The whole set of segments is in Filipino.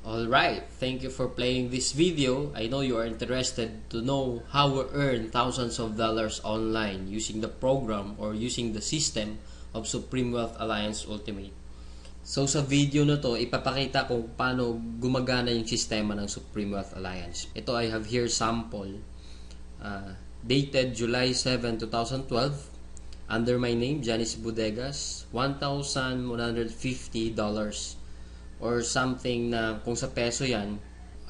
Alright, thank you for playing this video. I know you are interested to know how we earn thousands of dollars online using the program or using the system of Supreme Wealth Alliance Ultimate. So sa video na to, ipapakita kung paano gumagana yung sistema ng Supreme Wealth Alliance. Ito I have here sample dated July 7, 2012 under my name, Janice Bodegas, $1,150 or something na kung sa peso yan,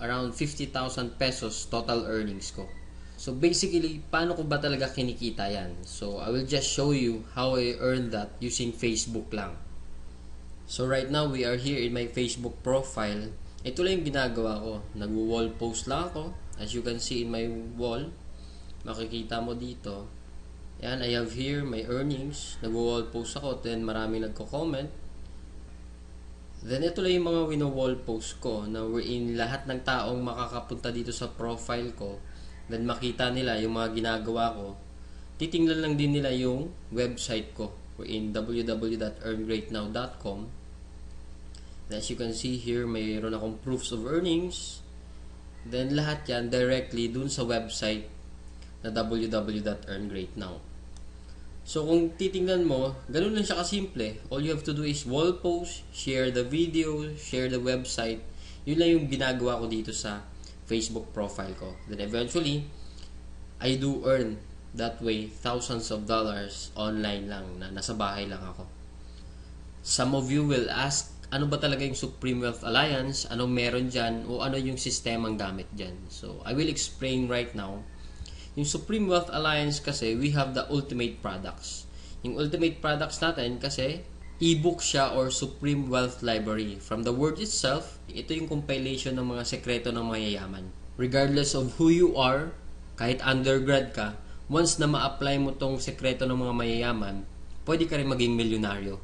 around 50,000 pesos total earnings ko. So basically, paano ko ba talaga kinikita yan? So I will just show you how I earned that using Facebook lang. So right now, we are here in my Facebook profile. Ito lang yung ginagawa ko. Nag-wall post lang ako. As you can see in my wall, makikita mo dito. Yan, I have here my earnings. Nag-wall post ako, then maraming nagko-comment. Then ito lang yung mga wino-wall post ko na wherein lahat ng taong makakapunta dito sa profile ko, then makita nila yung mga ginagawa ko. Titingnan lang din nila yung website ko wherein www.earngreatnow.com. As you can see here, mayroon akong proofs of earnings. Then lahat yan directly dun sa website na www.earngreatnow. So kung titingnan mo, ganun lang siya kasimple. All you have to do is wall post, share the video, share the website. Yun lang yung ginagawa ko dito sa Facebook profile ko. Then eventually, I do earn that way thousands of dollars online lang na nasa bahay lang ako. Some of you will ask, ano ba talaga yung Supreme Wealth Alliance? Anong meron dyan? O ano yung sistemang gamit dyan? So I will explain right now. Yung Supreme Wealth Alliance kasi, we have the ultimate products. Yung ultimate products natin kasi, ebook siya or Supreme Wealth Library. From the word itself, ito yung compilation ng mga sekreto ng mayayaman. Regardless of who you are, kahit undergrad ka, once na ma-apply mo tong sekreto ng mga mayayaman, pwede ka rin maging milyonaryo.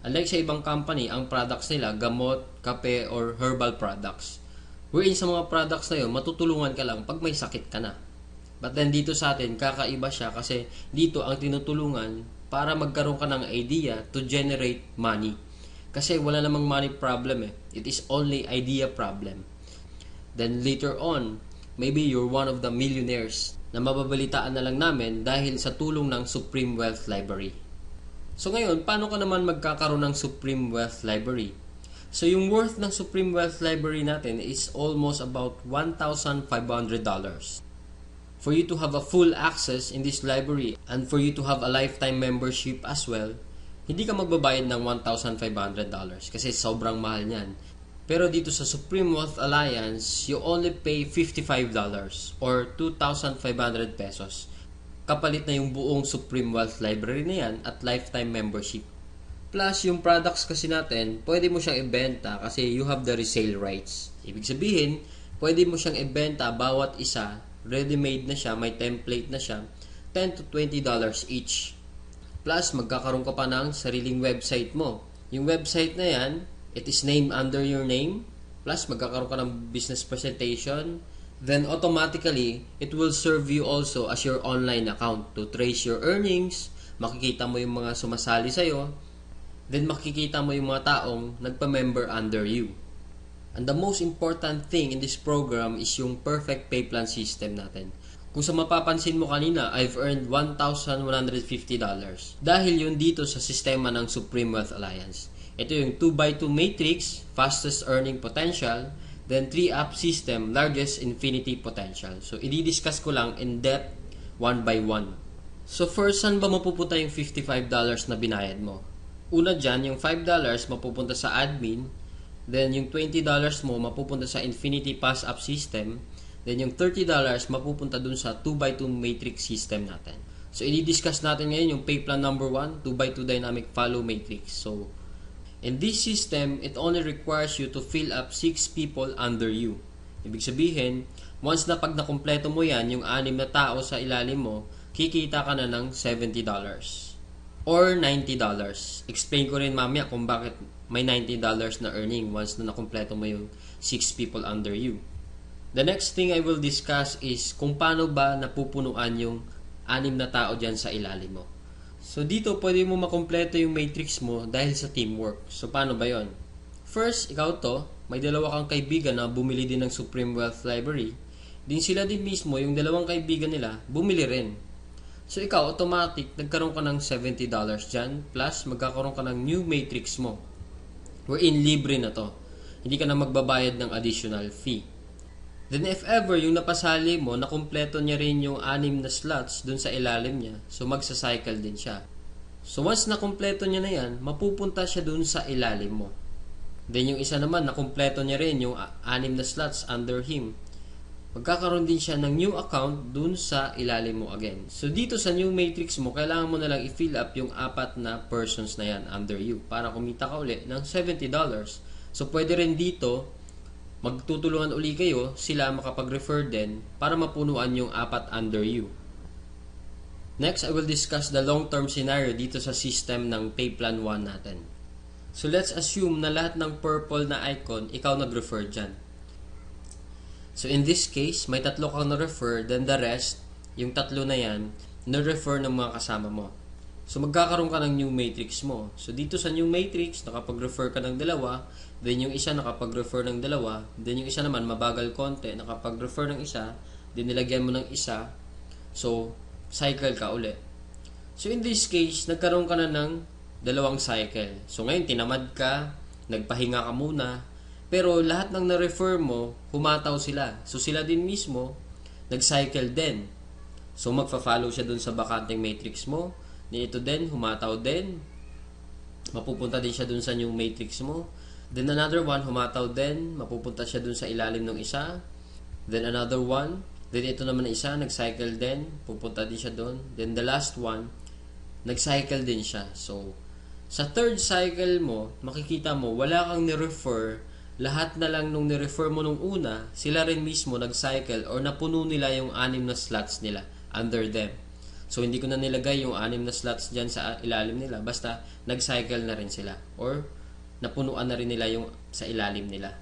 Unlike sa ibang company, ang products nila, gamot, kape, or herbal products. Wherein sa mga products na yun, matutulungan ka lang pag may sakit ka na. But then dito sa atin, kakaiba siya kasi dito ang tinutulungan para magkaroon ka ng idea to generate money. Kasi wala namang money problem eh. It is only idea problem. Then later on, maybe you're one of the millionaires na mababalitaan na lang namin dahil sa tulong ng Supreme Wealth Library. So ngayon, paano ka naman magkakaroon ng Supreme Wealth Library? So yung worth ng Supreme Wealth Library natin is almost about $1,500. For you to have a full access in this library and for you to have a lifetime membership as well, hindi ka magbabayad ng $1,500 kasi sobrang mahal niyan. Pero dito sa Supreme Wealth Alliance, you only pay $55 or 2,500 pesos. Kapalit na yung buong Supreme Wealth Library na yan at lifetime membership. Plus, yung products kasi natin, pwede mo siyang ibenta kasi you have the resale rights. Ibig sabihin, pwede mo siyang ibenta bawat isa, ready-made na siya, may template na siya, $10 to $20 each. Plus, magkakaroon ka pa ng sariling website mo. Yung website na yan, it is named under your name. Plus, magkakaroon ka ng business presentation. Then, automatically, it will serve you also as your online account to trace your earnings. Makikita mo yung mga sumasali sa'yo. Then, makikita mo yung mga taong nagpa-member under you. And the most important thing in this program is yung perfect pay plan system natin. Kung sa mapapansin mo kanina, I've earned $1,150 dahil yun dito sa sistema ng Supreme Wealth Alliance. Ito yung 2x2 matrix, fastest earning potential, then 3-up system, largest infinity potential. So, i-discuss ko lang in depth, one by one. So, first, saan ba mapupunta yung $55 na binayad mo? Una dyan, yung $5 mapupunta sa admin. Then, yung $20 mo mapupunta sa Infinity Pass Up System. Then, yung $30 mapupunta dun sa 2x2 Matrix System natin. So, i-discuss natin ngayon yung pay plan number 1, 2x2 Dynamic Follow Matrix. So, in this system, it only requires you to fill up 6 people under you. Ibig sabihin, once na pag nakumpleto mo yan, yung 6 na tao sa ilalim mo, kikita ka na ng $70 or $90. Explain ko rin mamaya kung bakit may $90 na earning once na nakumpleto mo yung 6 people under you. The next thing I will discuss is kung paano ba napupunuan yung 6 na tao dyan sa ilalim mo. So dito pwede mo makumpleto yung matrix mo dahil sa teamwork. So paano ba yon? First, ikaw to, may dalawa kang kaibigan na bumili din ng Supreme Wealth Library. Din sila din mismo, yung dalawang kaibigan nila, bumili rin. So ikaw, automatic, nagkaroon ka ng $70 dyan, plus magkakaroon ka ng new matrix mo. Wherein libre na to. Hindi ka na magbabayad ng additional fee. Then if ever yung napasali mo, nakumpleto niya rin yung 6 na slots dun sa ilalim niya, so magsa-cycle din siya. So once nakumpleto niya na yan, mapupunta siya dun sa ilalim mo. Then yung isa naman, nakumpleto niya rin yung 6 na slots under him. Magkakaroon din siya ng new account dun sa ilalim mo again. So dito sa new matrix mo, kailangan mo na lang i-fill up yung 4 na persons na yan under you para kumita ka uli ng $70. So pwede rin dito, magtutulungan uli kayo, sila makapag-refer din para mapunuan yung 4 under you. Next, I will discuss the long-term scenario dito sa system ng Pay Plan 1 natin. So let's assume na lahat ng purple na icon, ikaw nag-refer dyan. So in this case, may 3 kang na-refer, then the rest, yung 3 na yan, na-refer ng mga kasama mo. So magkakaroon ka ng new matrix mo. So dito sa new matrix, nakapag-refer ka ng 2, then yung isa nakapag-refer ng 2, then yung isa naman mabagal konti, nakapag-refer ng isa, then nilagyan mo ng isa, so cycle ka uli. So in this case, nagkaroon ka na ng 2 cycle. So ngayon, tinamad ka, nagpahinga ka muna, pero lahat ng na-refer mo, humataw sila. So sila din mismo, nag-cycle din. So magfa-follow siya dun sa bakanteng matrix mo, ito din, humataw din, mapupunta din siya dun sa new matrix mo. Then another one, humataw din, mapupunta siya dun sa ilalim ng isa. Then another one, then ito naman na isa, nag-cycle din, pupunta din siya dun. Then the last one, nag-cycle din siya. So sa third cycle mo, makikita mo, wala kang ni-refer, lahat na lang nung ni-refer mo nung una, sila rin mismo nag-cycle or napuno nila yung 6 na slots nila under them. So hindi ko na nilagay yung 6 na slots dyan sa ilalim nila, basta nag-cycle na rin sila or napunuan na rin nila yung sa ilalim nila.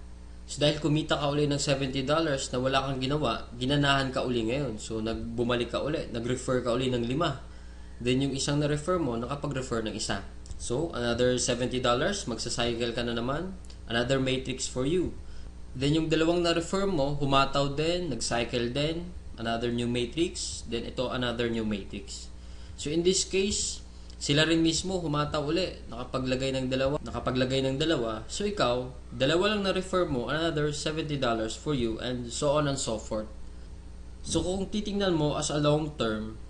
So dahil kumita ka uli ng $70 na wala kang ginawa, ginanahan ka uli ngayon. So bumalik ka uli, nag-refer ka uli ng 5. Then yung isang na-refer mo, nakapag-refer ng isa. So another $70, magsa-cycle ka na naman. Another matrix for you. Then yung 2 na-refer mo, humataw din, nag-cycle din, another new matrix, then ito another new matrix. So in this case, sila rin mismo humataw uli, nakapaglagay ng 2. So ikaw, 2 lang na-refer mo, another $70 for you, and so on and so forth. So kung titingnan mo as a long term,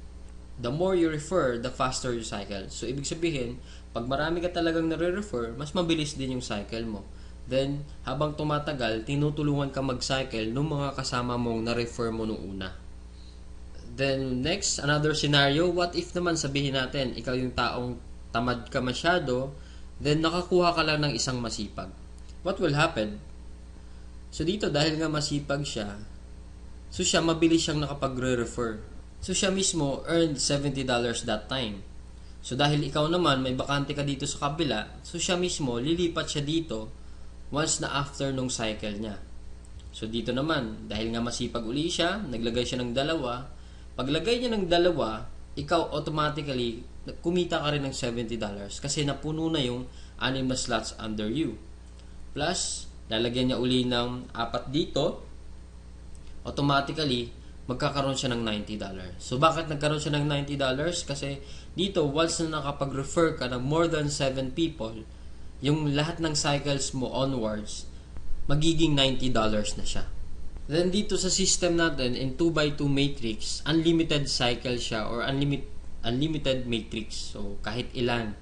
the more you refer, the faster you cycle. So ibig sabihin, pag marami ka talagang nare-refer, mas mabilis din yung cycle mo. Then, habang tumatagal, tinutulungan ka mag-cycle ng mga kasama mong na-refer mo nung una. Then, next, another scenario, what if naman sabihin natin, ikaw yung taong tamad ka masyado, then nakakuha ka lang ng isang masipag. What will happen? So dito, dahil nga masipag siya, so siya, mabilis siyang nakapagre-refer. So siya mismo earned $70 that time. So dahil ikaw naman, may bakante ka dito sa kabila, so siya mismo, lilipat siya dito, once na after nung cycle niya. So dito naman, dahil nga masipag uli siya, naglagay siya ng 2. Paglagay niya ng 2, ikaw automatically, kumita ka rin ng $70 kasi napuno na yung 6 na slots under you. Plus, lalagyan niya uli ng 4 dito, automatically, magkakaroon siya ng $90. So bakit nagkaroon siya ng $90? Kasi dito, once na nakapag-refer ka ng more than 7 people, yung lahat ng cycles mo onwards, magiging $90 na siya. Then dito sa system natin, in 2x2 matrix, unlimited cycle siya or unlimited matrix. So kahit ilan,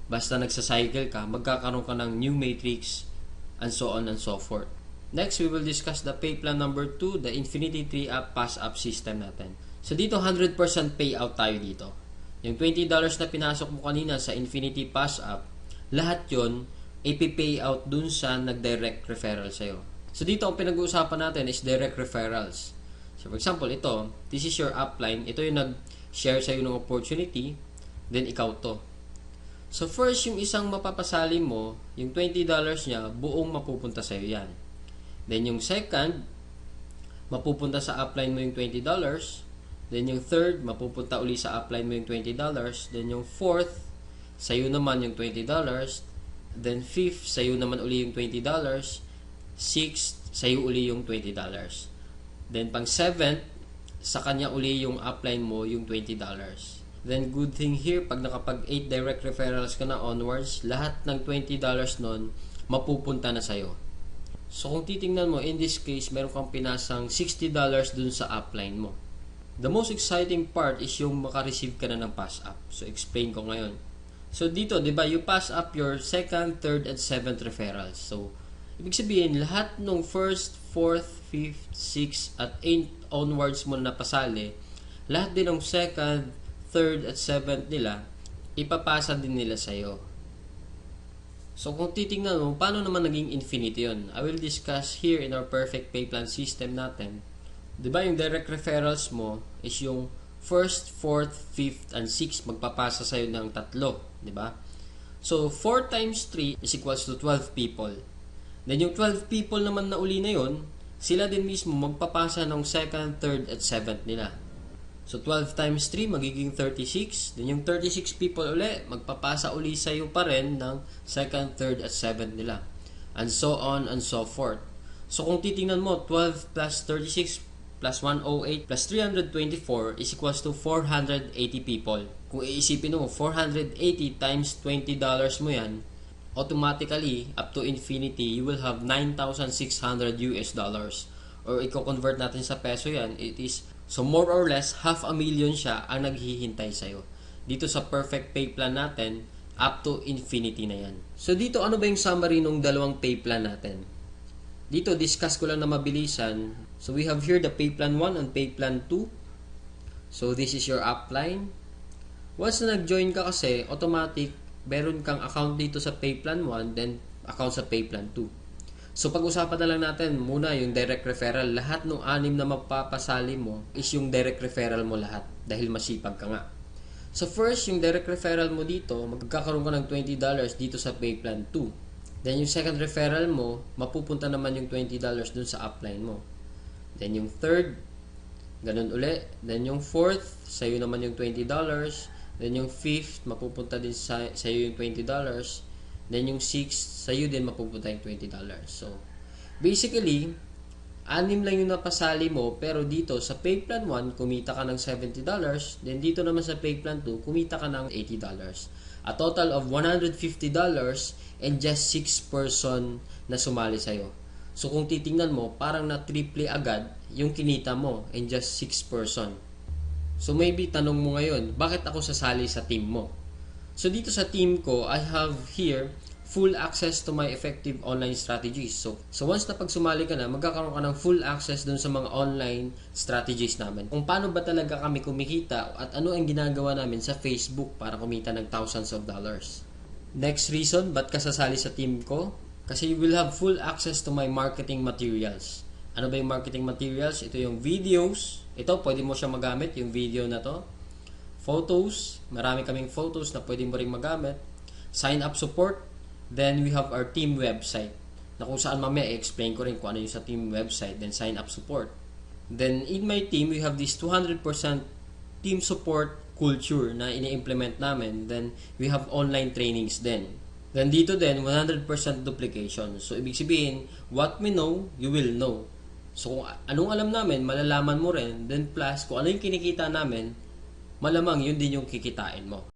basta nagsa-cycle ka, magkakaroon ka ng new matrix, and so on and so forth. Next, we will discuss the pay plan number 2, the Infinity Tree Up Pass-Up system natin. So dito, 100% payout tayo dito. Yung $20 na pinasok mo kanina sa Infinity Pass-Up, lahat yon ipipay out dun sa nag-direct referral sa'yo. So dito, ang pinag-uusapan natin is direct referrals. So for example, ito, this is your upline. Ito yung nag-share sa'yo ng opportunity, then ikaw to. So first, yung isang mapapasali mo, yung $20 niya, buong mapupunta sa'yo yan. Then yung second, mapupunta sa upline mo yung $20. Then yung third, mapupunta uli sa upline mo yung $20. Then yung fourth, sa'yo naman yung $20. Then 5th, sa'yo naman uli yung $20. 6th, sa'yo uli yung $20. Then pang 7th, sa kanya uli yung upline mo yung $20. Then good thing here, pag nakapag 8 direct referrals ka na onwards, lahat ng $20 nun mapupunta na sa'yo. So kung titingnan mo, in this case, meron kang pinasang $60 dun sa upline mo. The most exciting part is yung makareceive ka na ng pass up. So explain ko ngayon. So dito, 'di ba, you pass up your second, third, and seventh referrals. So ibig sabihin, lahat ng first, fourth, fifth, sixth, at 8th onwards mo na pasali, lahat din ng second, third, at seventh nila, ipapasa din nila sa'yo. So kung titingnan mo, paano naman naging infinite yun? I will discuss here in our perfect pay plan system natin. Diba yung direct referrals mo is yung first, fourth, fifth, and sixth magpapasa sa'yo ng 3. Diba? So 4 times 3 is equals to 12 people. Then yung 12 people naman na uli na yun, sila din mismo magpapasa ng second, third, at seventh nila. So 12 times 3 magiging 36. Then yung 36 people uli, magpapasa uli sa'yo pa rin ng second, third, at seventh nila. And so on and so forth. So kung titingnan mo, 12 plus 36 plus 108 plus 324 is equals to 480 people. Kung iisipin mo, 480 times $20 mo yan, automatically, up to infinity, you will have $9,600 US. Or i-convert natin sa peso yan, it is, so more or less, 500,000 siya ang naghihintay sa'yo. Dito sa perfect pay plan natin, up to infinity na yan. So dito, ano ba yung summary ng dalawang pay plan natin? Dito, discuss ko lang na mabilisan. So we have here the pay plan 1 and pay plan 2. So this is your upline. Once na nag-join ka kasi, automatic, meron kang account dito sa pay plan 1, then account sa pay plan 2. So pag-usapan na lang natin muna yung direct referral. Lahat ng 6 na magpapasali mo is yung direct referral mo lahat dahil masipag ka nga. So first, yung direct referral mo dito, magkakaroon ka ng $20 dito sa pay plan 2. Then yung second referral mo, mapupunta naman yung $20 dun sa upline mo. Then yung third, ganun uli. Then yung fourth, sa'yo naman yung $20. Then yung fifth, mapupunta din sa'yo yung $20. Then yung sixth, sa'yo din mapupunta yung $20. So, basically, 6 lang yung napasali mo, pero dito sa pay plan 1, kumita ka ng $70. Then dito naman sa pay plan 2, kumita ka ng $80. A total of $150 and just 6 person na sumali sa'yo. So kung titingnan mo, parang na-triple agad yung kinita mo and just 6 person. So maybe tanong mo ngayon, bakit ako sasali sa team mo? So dito sa team ko, I have here full access to my effective online strategies. So once na pag sumali ka na, magkakaroon ka ng full access dun sa mga online strategies namin. Kung paano ba talaga kami kumikita at ano ang ginagawa namin sa Facebook para kumita ng thousands of dollars. Next reason, ba't ka sasali sa team ko? Kasi you will have full access to my marketing materials. Ano ba yung marketing materials? Ito yung videos. Ito, pwede mo siya magamit, yung video na to. Photos. Marami kaming photos na pwede mo rin magamit. Sign up support. Then we have our team website. Na kung saan mamaya i-explain ko rin kung ano yung sa team website. Then sign up support. Then in my team, we have this 200% team support culture na ini-implement namin. Then we have online trainings din. Then dito din, 100% duplication. So, ibig sabihin, what we know, you will know. So, kung anong alam namin, malalaman mo rin. Then plus, kung ano yung kinikita namin, malamang yun din yung kikitain mo.